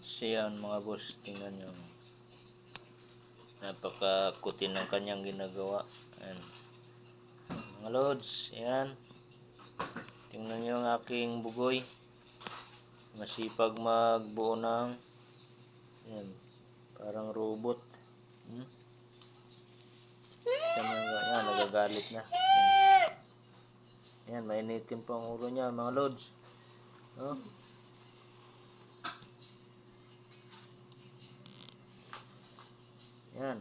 Siya mga boss, tingnan nyo. Napakakutin ng kanyang ginagawa. Ayan. Mga lods, ayan. Tingnan nyo ang aking bugoy. Masipag magbuo ng ayan, parang robot. Ayan, nagagalit na. Ayan, ayan, mainitin pa ang ulo niya mga lods. Oh. Ayan.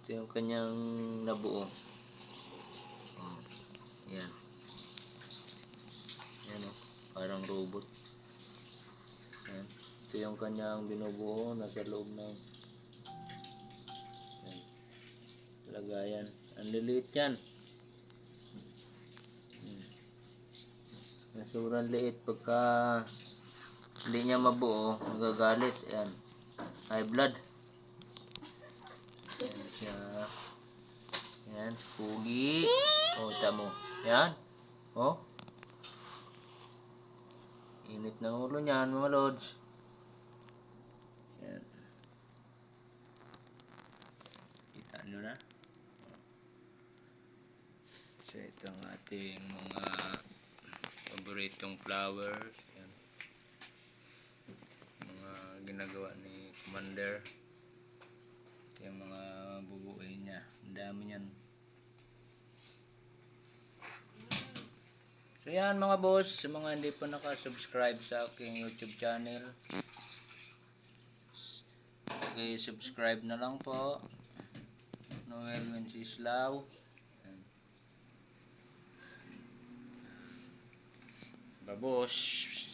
Ito yung kanyang nabuo. Ayan. Ayan o, parang robot. Ayan. Ito yung kanyang binubuo, nasa loob ng ayan, lagayan. Ang liliit yan. Sobrang liit. Pagka hindi niya mabuo, magagalit. Ayan. High blood. Ayan siya. Ayan, pugi. O, tamo. Ayan. O. Init ng ulo niyan, mga lods. Ayan. Kita nyo na. So, ito ang ating mga paboritong flowers. Ayan. Mga ginagawa ni Commander. Ito yung mga bubuuin niya. Ang dami niyan. So yan mga boss, sa mga hindi pa nakasubscribe sa aking YouTube channel, okay, subscribe na lang po. Noel Wenceslao. Babos.